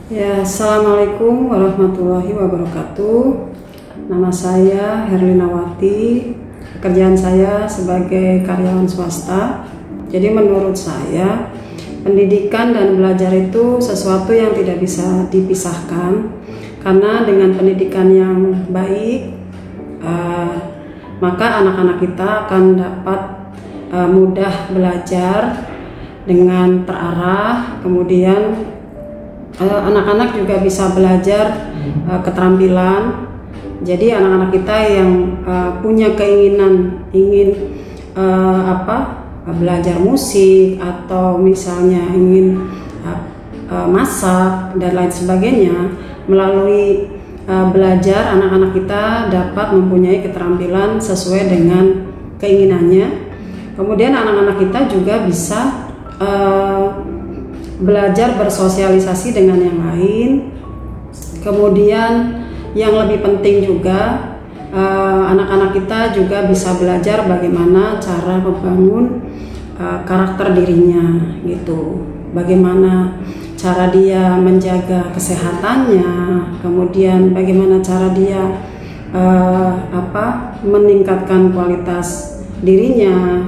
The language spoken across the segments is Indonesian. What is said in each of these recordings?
Ya, Assalamualaikum warahmatullahi wabarakatuh. Nama saya Herlinawati. Pekerjaan saya sebagai karyawan swasta. Jadi menurut saya, pendidikan dan belajar itu sesuatu yang tidak bisa dipisahkan. Karena dengan pendidikan yang baik, maka anak-anak kita akan dapat mudah belajar dengan terarah. Kemudian anak-anak juga bisa belajar keterampilan. Jadi anak-anak kita yang punya keinginan ingin belajar musik atau misalnya ingin masak dan lain sebagainya, melalui belajar anak-anak kita dapat mempunyai keterampilan sesuai dengan keinginannya. Kemudian anak-anak kita juga bisa belajar bersosialisasi dengan yang lain. Kemudian yang lebih penting juga, anak-anak kita juga bisa belajar bagaimana cara membangun karakter dirinya gitu. Bagaimana cara dia menjaga kesehatannya, kemudian bagaimana cara dia meningkatkan kualitas dirinya,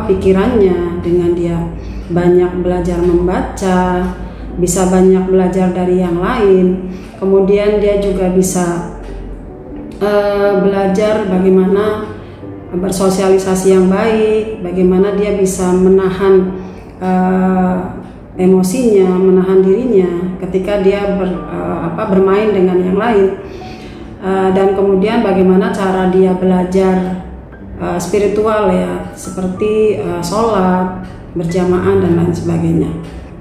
pikirannya dengan dia banyak belajar membaca, bisa banyak belajar dari yang lain. Kemudian dia juga bisa belajar bagaimana bersosialisasi yang baik, bagaimana dia bisa menahan emosinya, menahan dirinya ketika dia bermain dengan yang lain. Dan kemudian bagaimana cara dia belajar spiritual ya, seperti sholat berjamaah dan lain sebagainya.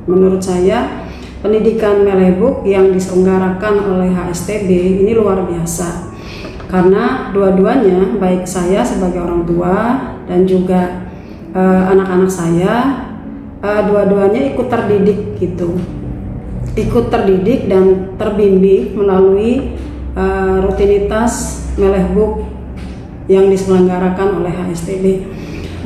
Menurut saya pendidikan Melebook yang diselenggarakan oleh HSTB ini luar biasa, karena dua-duanya, baik saya sebagai orang tua dan juga anak-anak saya, dua-duanya ikut terdidik gitu, ikut terdidik dan terbimbing melalui rutinitas Melebook yang diselenggarakan oleh HSTB.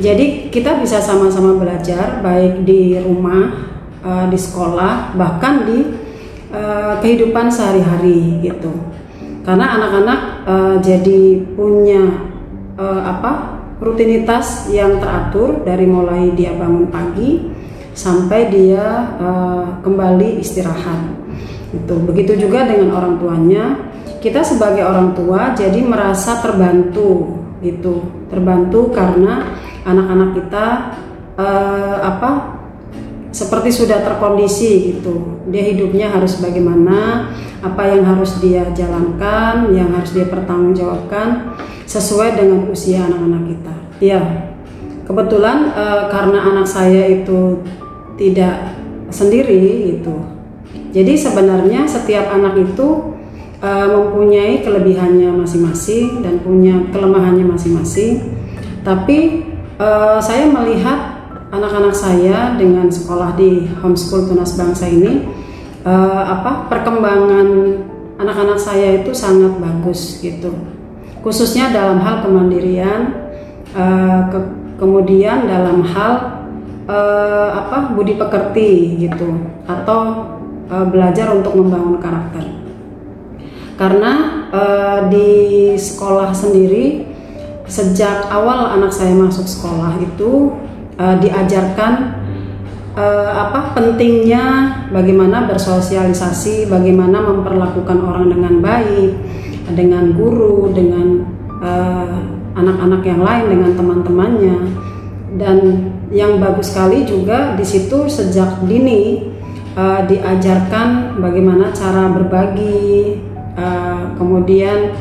Jadi kita bisa sama-sama belajar baik di rumah, di sekolah, bahkan di kehidupan sehari-hari gitu. Karena anak-anak jadi punya rutinitas yang teratur dari mulai dia bangun pagi sampai dia kembali istirahat. Gitu. Begitu juga dengan orang tuanya. Kita sebagai orang tua jadi merasa terbantu gitu, terbantu karena anak-anak kita seperti sudah terkondisi gitu. Dia hidupnya harus bagaimana, apa yang harus dia jalankan, yang harus dia pertanggungjawabkan sesuai dengan usia anak-anak kita. Ya, kebetulan karena anak saya itu tidak sendiri gitu. Jadi sebenarnya setiap anak itu mempunyai kelebihannya masing-masing dan punya kelemahannya masing-masing. Tapi saya melihat anak-anak saya dengan sekolah di homeschool Tunas Bangsa ini, perkembangan anak-anak saya itu sangat bagus gitu, khususnya dalam hal kemandirian, kemudian dalam hal budi pekerti gitu, atau belajar untuk membangun karakter. Karena di sekolah sendiri, sejak awal anak saya masuk sekolah itu diajarkan pentingnya bagaimana bersosialisasi, bagaimana memperlakukan orang dengan baik, dengan guru, dengan anak-anak yang lain, dengan teman-temannya. Dan yang bagus sekali juga di situ sejak dini diajarkan bagaimana cara berbagi, kemudian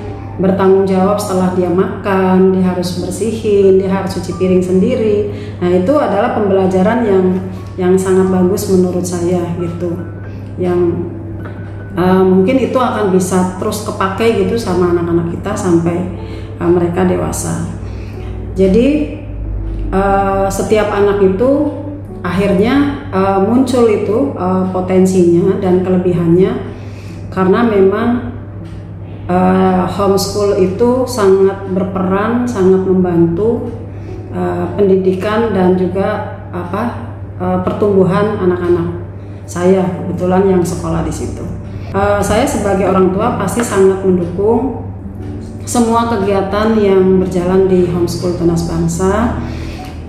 bertanggung jawab setelah dia makan, dia harus bersihin, dia harus cuci piring sendiri. Nah, itu adalah pembelajaran yang sangat bagus menurut saya gitu. Yang mungkin itu akan bisa terus kepakai gitu sama anak-anak kita sampai mereka dewasa. Jadi setiap anak itu akhirnya muncul itu potensinya dan kelebihannya, karena memang homeschool itu sangat berperan, sangat membantu pendidikan dan juga pertumbuhan anak-anak. saya kebetulan yang sekolah di situ. Saya sebagai orang tua pasti sangat mendukung semua kegiatan yang berjalan di Homeschool Tunas Bangsa,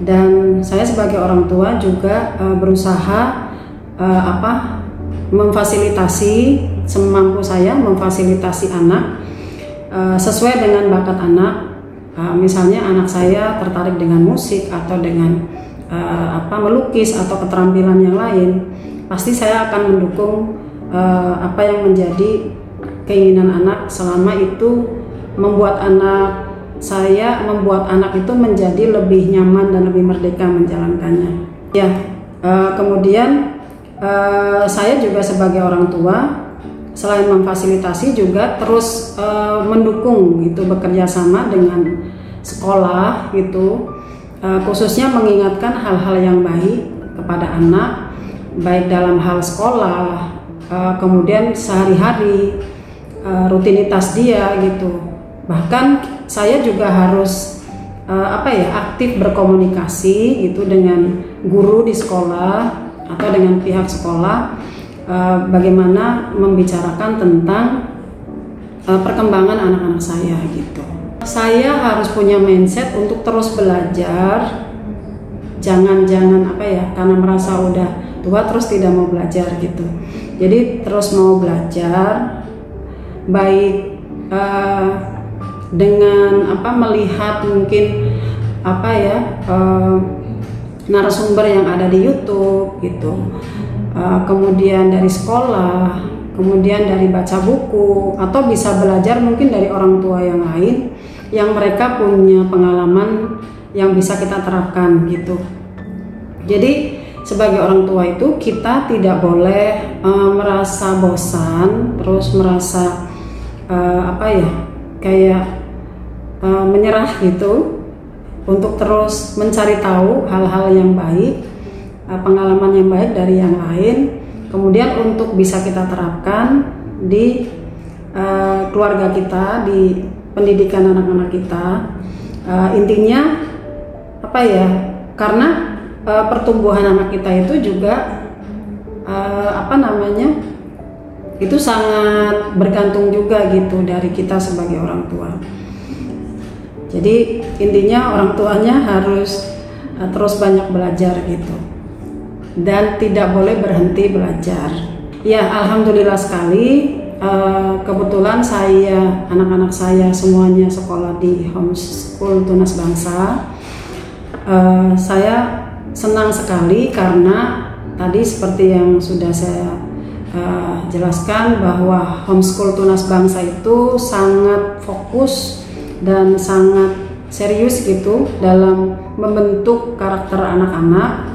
dan saya sebagai orang tua juga berusaha memfasilitasi semampu saya, memfasilitasi anak sesuai dengan bakat anak. Misalnya anak saya tertarik dengan musik atau dengan melukis atau keterampilan yang lain, pasti saya akan mendukung apa yang menjadi keinginan anak, selama itu membuat anak itu menjadi lebih nyaman dan lebih merdeka menjalankannya. Ya, kemudian saya juga sebagai orang tua, selain memfasilitasi juga terus mendukung gitu, bekerja sama dengan sekolah gitu, khususnya mengingatkan hal-hal yang baik kepada anak, baik dalam hal sekolah, kemudian sehari-hari, rutinitas dia gitu. Bahkan saya juga harus aktif berkomunikasi gitu dengan guru di sekolah atau dengan pihak sekolah, bagaimana membicarakan tentang perkembangan anak-anak saya gitu. Saya harus punya mindset untuk terus belajar, jangan karena merasa udah tua terus tidak mau belajar gitu. Jadi terus mau belajar, baik dengan melihat mungkin narasumber yang ada di YouTube gitu, kemudian dari sekolah, kemudian dari baca buku, atau bisa belajar mungkin dari orang tua yang lain yang mereka punya pengalaman yang bisa kita terapkan gitu. Jadi sebagai orang tua itu kita tidak boleh merasa bosan, terus merasa menyerah gitu, untuk terus mencari tahu hal-hal yang baik, pengalaman yang baik dari yang lain, kemudian untuk bisa kita terapkan di keluarga kita, di pendidikan anak-anak kita. Intinya karena pertumbuhan anak kita itu juga itu sangat bergantung juga gitu dari kita sebagai orang tua. Jadi intinya orang tuanya harus terus banyak belajar gitu, dan tidak boleh berhenti belajar. Ya, alhamdulillah sekali, kebetulan anak-anak saya semuanya sekolah di Homeschool Tunas Bangsa. Saya senang sekali karena tadi seperti yang sudah saya jelaskan, bahwa Homeschool Tunas Bangsa itu sangat fokus dan sangat serius gitu dalam membentuk karakter anak-anak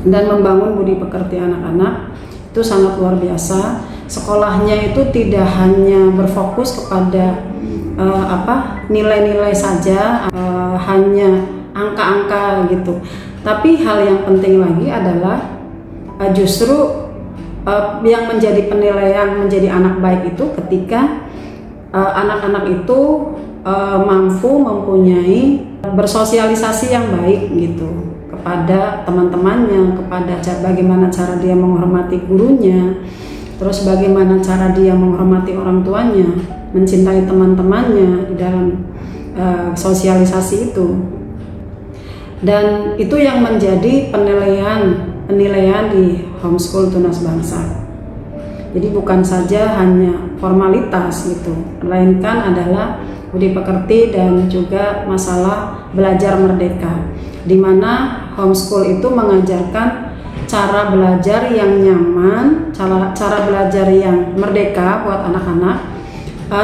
dan membangun budi pekerti anak-anak. Itu sangat luar biasa. Sekolahnya itu tidak hanya berfokus kepada nilai-nilai saja, hanya angka-angka gitu, tapi hal yang penting lagi adalah justru yang menjadi penilaian menjadi anak baik itu ketika anak-anak itu mampu mempunyai bersosialisasi yang baik gitu kepada teman-temannya, kepada bagaimana cara dia menghormati gurunya, terus bagaimana cara dia menghormati orang tuanya, mencintai teman-temannya di dalam sosialisasi itu. Dan itu yang menjadi penilaian di Homeschool Tunas Bangsa. Jadi bukan saja hanya formalitas gitu, melainkan adalah budi pekerti dan juga masalah belajar merdeka, di mana homeschool itu mengajarkan cara belajar yang nyaman, cara belajar yang merdeka buat anak-anak,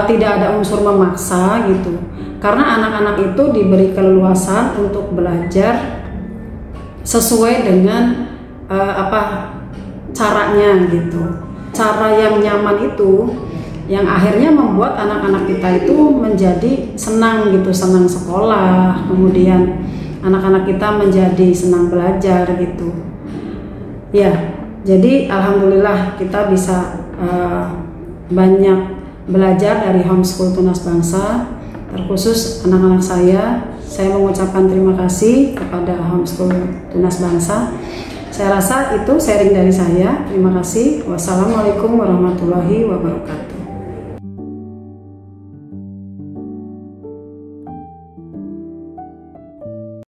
tidak ada unsur memaksa gitu, karena anak-anak itu diberi keleluasan untuk belajar sesuai dengan caranya gitu, cara yang nyaman itu yang akhirnya membuat anak-anak kita itu menjadi senang gitu, senang sekolah, kemudian anak-anak kita menjadi senang belajar gitu. Ya, jadi alhamdulillah kita bisa banyak belajar dari Homeschool Tunas Bangsa. Terkhusus anak-anak saya mengucapkan terima kasih kepada Homeschool Tunas Bangsa. Saya rasa itu sharing dari saya. Terima kasih. Wassalamualaikum warahmatullahi wabarakatuh.